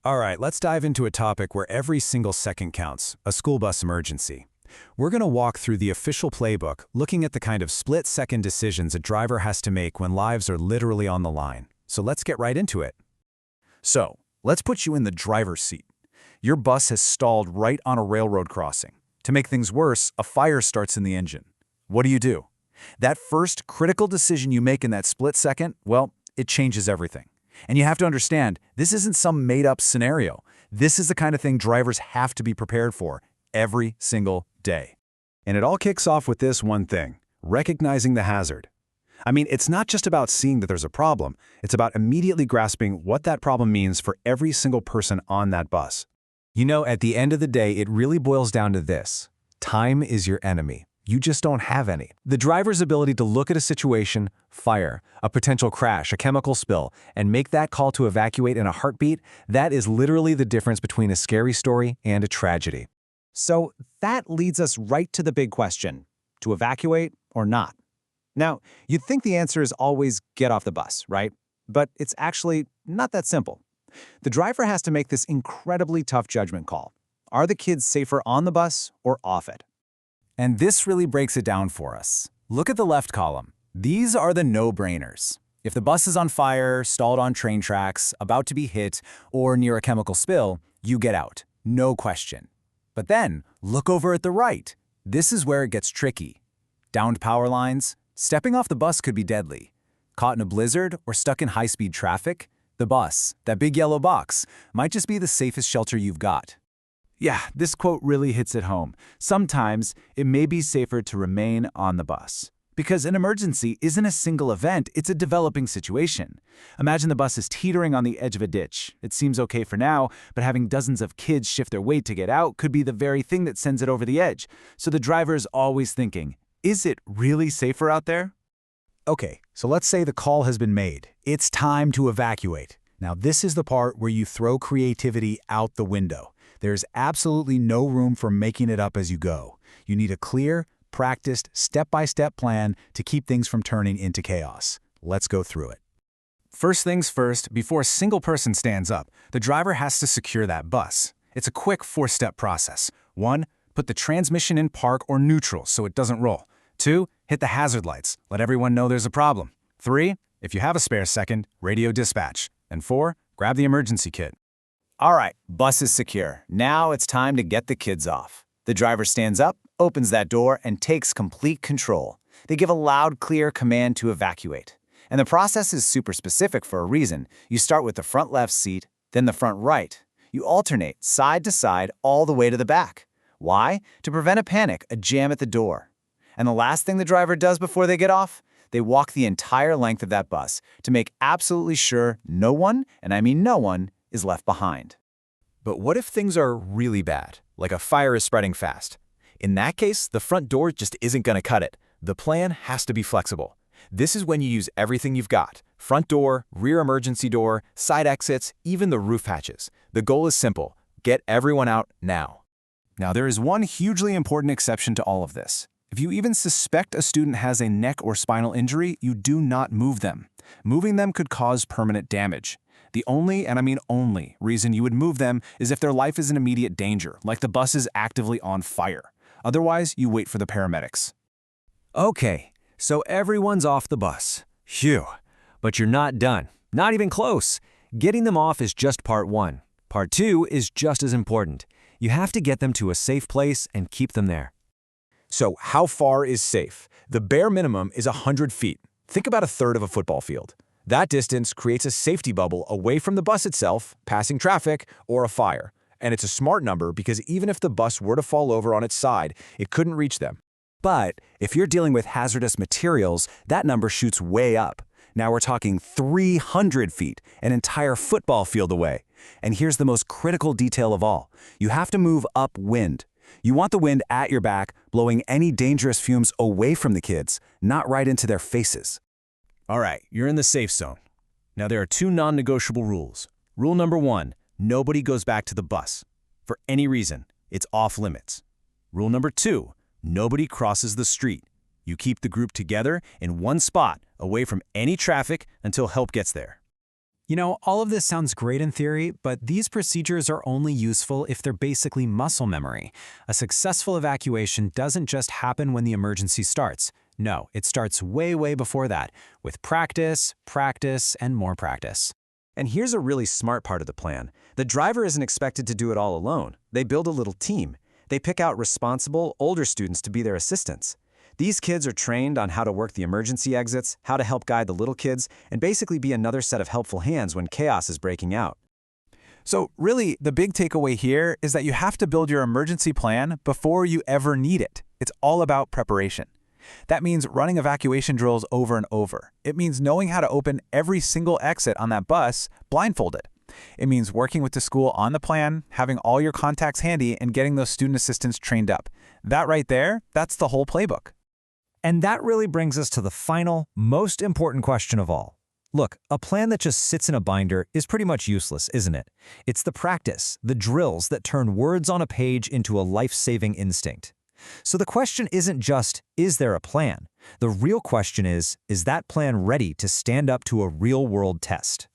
All right, let's dive into a topic where every single second counts, a school bus emergency. We're going to walk through the official playbook, looking at the kind of split-second decisions a driver has to make when lives are literally on the line. So let's get right into it. So, let's put you in the driver's seat. Your bus has stalled right on a railroad crossing. To make things worse, a fire starts in the engine. What do? That first critical decision you make in that split second, well, it changes everything. And you have to understand, this isn't some made-up scenario. This is the kind of thing drivers have to be prepared for every single day. And it all kicks off with this one thing: recognizing the hazard. I mean, it's not just about seeing that there's a problem, it's about immediately grasping what that problem means for every single person on that bus. You know, at the end of the day, it really boils down to this: time is your enemy. You just don't have any. The driver's ability to look at a situation, fire, a potential crash, a chemical spill, and make that call to evacuate in a heartbeat, that is literally the difference between a scary story and a tragedy. So that leads us right to the big question: to evacuate or not? Now, you'd think the answer is always get off the bus, right? But it's actually not that simple. The driver has to make this incredibly tough judgment call. Are the kids safer on the bus or off it? And this really breaks it down for us. Look at the left column. These are the no-brainers. If the bus is on fire, stalled on train tracks, about to be hit, or near a chemical spill, you get out. No question. But then, look over at the right. This is where it gets tricky. Downed power lines, stepping off the bus could be deadly. Caught in a blizzard or stuck in high-speed traffic, the bus, that big yellow box, might just be the safest shelter you've got. Yeah, this quote really hits it home. Sometimes it may be safer to remain on the bus. Because an emergency isn't a single event, it's a developing situation. Imagine the bus is teetering on the edge of a ditch. It seems okay for now, but having dozens of kids shift their weight to get out could be the very thing that sends it over the edge. So the driver is always thinking, is it really safer out there? Okay, so let's say the call has been made. It's time to evacuate. Now this is the part where you throw creativity out the window. There's absolutely no room for making it up as you go. You need a clear, practiced, step-by-step plan to keep things from turning into chaos. Let's go through it. First things first, before a single person stands up, the driver has to secure that bus. It's a quick 4-step process. 1, put the transmission in park or neutral so it doesn't roll. 2, hit the hazard lights. Let everyone know there's a problem. 3, if you have a spare second, radio dispatch. And 4, grab the emergency kit. All right, bus is secure. Now it's time to get the kids off. The driver stands up, opens that door, and takes complete control. They give a loud, clear command to evacuate. And the process is super specific for a reason. You start with the front left seat, then the front right. You alternate side to side all the way to the back. Why? To prevent a panic, a jam at the door. And the last thing the driver does before they get off? They walk the entire length of that bus to make absolutely sure no one, and I mean no one, is left behind. But what if things are really bad, like a fire is spreading fast? In that case, the front door just isn't going to cut it. The plan has to be flexible. This is when you use everything you've got: front door, rear emergency door, side exits, even the roof hatches. The goal is simple: get everyone out now. Now there is one hugely important exception to all of this. If you even suspect a student has a neck or spinal injury, you do not move them. Moving them could cause permanent damage. The only, and I mean only, reason you would move them is if their life is in immediate danger, like the bus is actively on fire. Otherwise, you wait for the paramedics. Okay, so everyone's off the bus. Phew. But you're not done. Not even close. Getting them off is just part 1. Part 2 is just as important. You have to get them to a safe place and keep them there. So how far is safe? The bare minimum is 100 feet. Think about a third of a football field. That distance creates a safety bubble away from the bus itself, passing traffic, or a fire. And it's a smart number because even if the bus were to fall over on its side, it couldn't reach them. But if you're dealing with hazardous materials, that number shoots way up. Now we're talking 300 feet, an entire football field away. And here's the most critical detail of all. You have to move upwind. You want the wind at your back, blowing any dangerous fumes away from the kids, not right into their faces. All right, you're in the safe zone. Now there are 2 non-negotiable rules. Rule number 1, nobody goes back to the bus. For any reason, it's off limits. Rule number 2, nobody crosses the street. You keep the group together in one spot, away from any traffic until help gets there. You know, all of this sounds great in theory, but these procedures are only useful if they're basically muscle memory. A successful evacuation doesn't just happen when the emergency starts. No, it starts way, way before that, with practice, practice, and more practice. And here's a really smart part of the plan. The driver isn't expected to do it all alone. They build a little team. They pick out responsible, older students to be their assistants. These kids are trained on how to work the emergency exits, how to help guide the little kids, and basically be another set of helpful hands when chaos is breaking out. So really, the big takeaway here is that you have to build your emergency plan before you ever need it. It's all about preparation. That means running evacuation drills over and over. It means knowing how to open every single exit on that bus blindfolded. It means working with the school on the plan, having all your contacts handy, and getting those student assistants trained up. That right there, that's the whole playbook. And that really brings us to the final, most important question of all. Look, a plan that just sits in a binder is pretty much useless, isn't it? It's the practice, the drills that turn words on a page into a life-saving instinct. So the question isn't just, is there a plan? The real question is that plan ready to stand up to a real-world test?